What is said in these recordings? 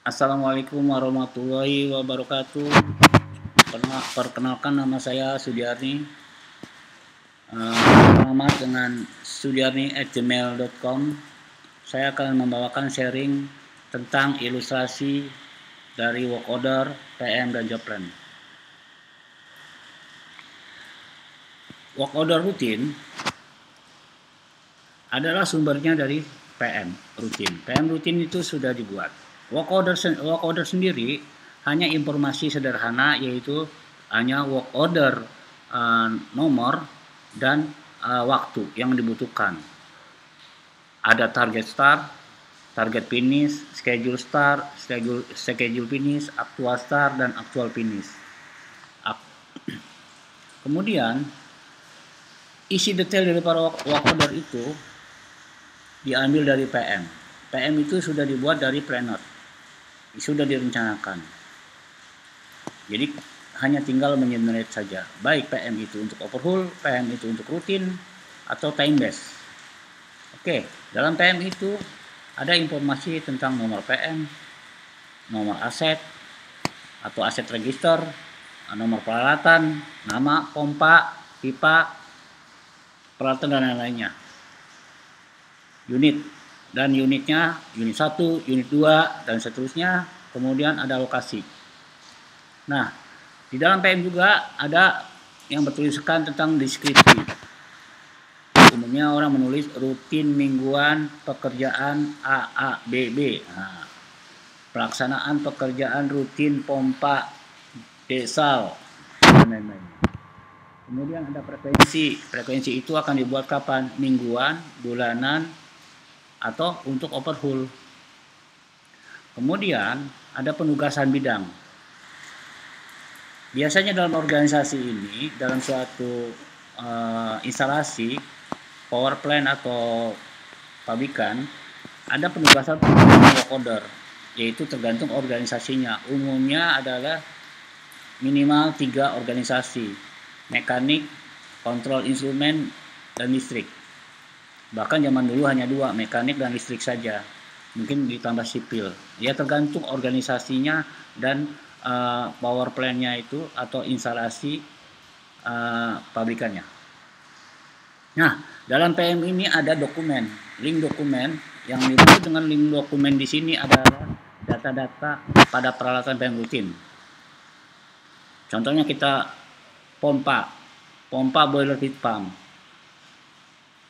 Assalamualaikum warahmatullahi wabarakatuh. Perkenalkan nama saya Sudiarni. Alamat dengan sudiarni@gmail.com. Saya akan membawakan sharing tentang ilustrasi dari work order, PM, dan job plan. Work order rutin adalah sumbernya dari PM rutin. PM rutin itu sudah dibuat. Work order sendiri hanya informasi sederhana, yaitu hanya work order nomor dan waktu yang dibutuhkan. Ada target start, target finish, schedule start, schedule finish, actual start, dan actual finish. Kemudian isi detail dari para work order itu diambil dari PM. PM itu sudah dibuat dari planner, sudah direncanakan. Jadi hanya tinggal mengenerate saja, baik PM itu untuk overhaul, PM itu untuk rutin, atau time base. Oke, dalam PM itu ada informasi tentang nomor PM, nomor aset atau aset register, nomor peralatan, nama, pompa, pipa, peralatan dan lain-lainnya. Unit dan unitnya, unit 1, unit 2, dan seterusnya. Kemudian ada lokasi. Nah, di dalam PM juga ada yang bertuliskan tentang deskripsi. Umumnya orang menulis rutin mingguan pekerjaan AABB. Nah, pelaksanaan pekerjaan rutin pompa desal dan lain-lain. Kemudian ada frekuensi. Frekuensi itu akan dibuat kapan? Mingguan, bulanan, atau untuk overhaul. Kemudian ada penugasan bidang. Biasanya dalam organisasi ini, dalam suatu instalasi, power plant atau pabrikan, ada penugasan work order, yaitu tergantung organisasinya. Umumnya adalah minimal 3 organisasi: mekanik, kontrol instrumen, dan listrik. Bahkan zaman dulu hanya 2, mekanik dan listrik saja. Mungkin ditambah sipil. Ya tergantung organisasinya dan power plant-nya itu atau instalasi pabrikannya. Nah, dalam PM ini ada dokumen, link dokumen. Yang dimaksud dengan link dokumen di sini adalah data-data pada peralatan PM rutin. Contohnya kita pompa boiler feed pump.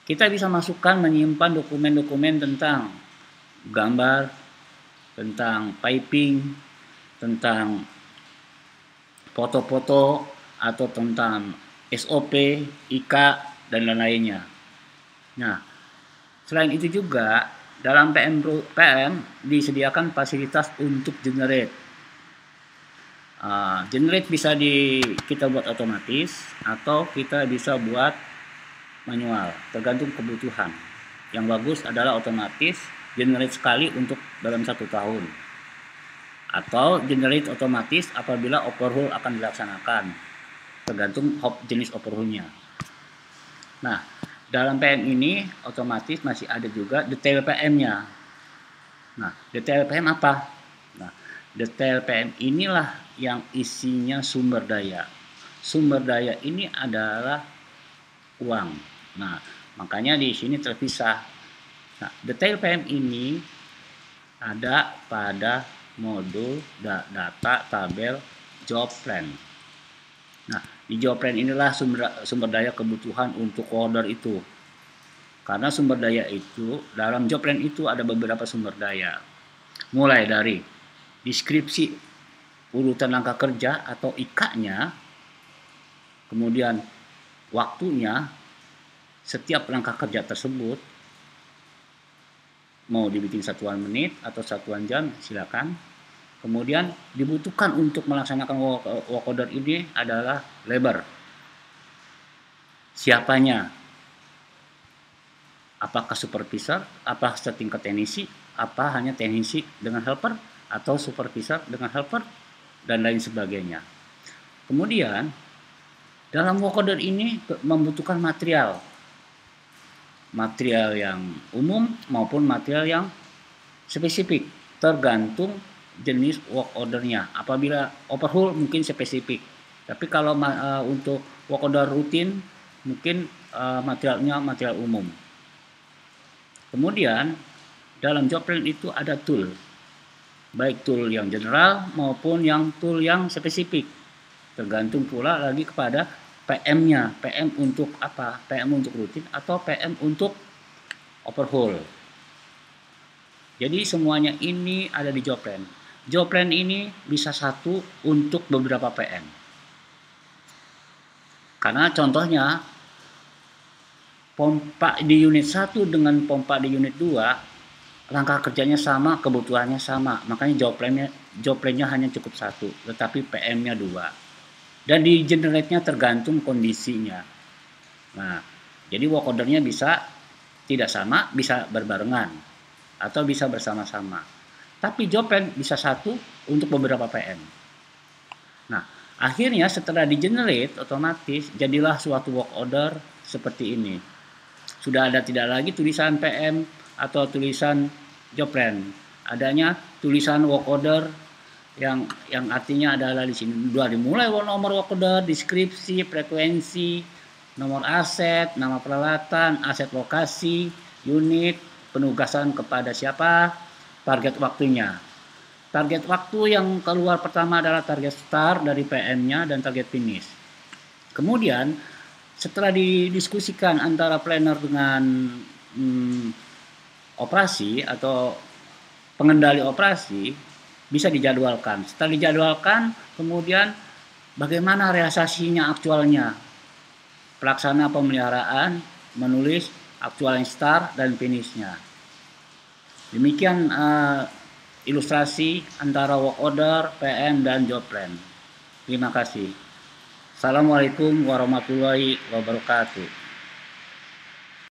Kita bisa masukkan, menyimpan dokumen-dokumen tentang gambar, tentang piping, tentang foto-foto, atau tentang SOP, IK, dan lain-lainnya. Nah, selain itu juga dalam PM disediakan fasilitas untuk generate. Generate bisa kita buat otomatis atau kita bisa buat manual, tergantung kebutuhan. Yang bagus adalah otomatis, generate sekali untuk dalam 1 tahun, atau generate otomatis apabila overhaul akan dilaksanakan, tergantung jenis overhaulnya. Nah, dalam PM ini otomatis masih ada juga detail PM-nya. Nah, detail PM apa? Nah, detail PM inilah yang isinya sumber daya. Sumber daya ini adalah uang. Nah, makanya di sini terpisah. Nah, detail PM ini ada pada modul data tabel job plan. Nah, di job plan inilah sumber daya kebutuhan untuk order itu. Karena sumber daya itu, dalam job plan itu ada beberapa sumber daya. Mulai dari deskripsi urutan langkah kerja atau IK-nya, kemudian waktunya, setiap langkah kerja tersebut, mau dibikin satuan menit atau satuan jam, silakan. Kemudian dibutuhkan untuk melaksanakan work order ini adalah labor. Siapanya? Apakah supervisor, apa setingkat teknisi, apa hanya teknisi dengan helper, atau supervisor dengan helper, dan lain sebagainya. Kemudian dalam work order ini membutuhkan material yang umum maupun material yang spesifik, tergantung jenis work ordernya. Apabila overhaul mungkin spesifik. Tapi kalau untuk work order rutin mungkin materialnya material umum. Kemudian dalam job plan itu ada tool. Baik tool yang general maupun yang tool yang spesifik. Tergantung pula lagi kepada PM-nya. PM untuk apa? PM untuk rutin atau PM untuk overhaul. Jadi semuanya ini ada di job plan. Job plan ini bisa satu untuk beberapa PM. Karena contohnya pompa di unit 1 dengan pompa di unit 2 langkah kerjanya sama, kebutuhannya sama. Makanya job plan-nya hanya cukup satu, tetapi PM-nya 2. Dan di generate-nya tergantung kondisinya. Nah, jadi work order-nya bisa tidak sama, bisa berbarengan atau bisa bersama-sama. Tapi job plan bisa satu untuk beberapa PM. Nah, akhirnya setelah di generate otomatis jadilah suatu work order seperti ini. Sudah ada tidak lagi tulisan PM atau tulisan job plan. Adanya tulisan work order yang artinya adalah di sini sudah dimulai nomor work order, deskripsi, frekuensi, nomor aset, nama peralatan, aset lokasi, unit, penugasan kepada siapa, target waktunya. Target waktu yang keluar pertama adalah target start dari PM-nya dan target finish. Kemudian setelah didiskusikan antara planner dengan operasi atau pengendali operasi, bisa dijadwalkan. Setelah dijadwalkan, kemudian bagaimana realisasinya aktualnya. Pelaksana pemeliharaan menulis aktual start dan finishnya. Demikian ilustrasi antara work order, PM, dan job plan. Terima kasih. Assalamualaikum warahmatullahi wabarakatuh.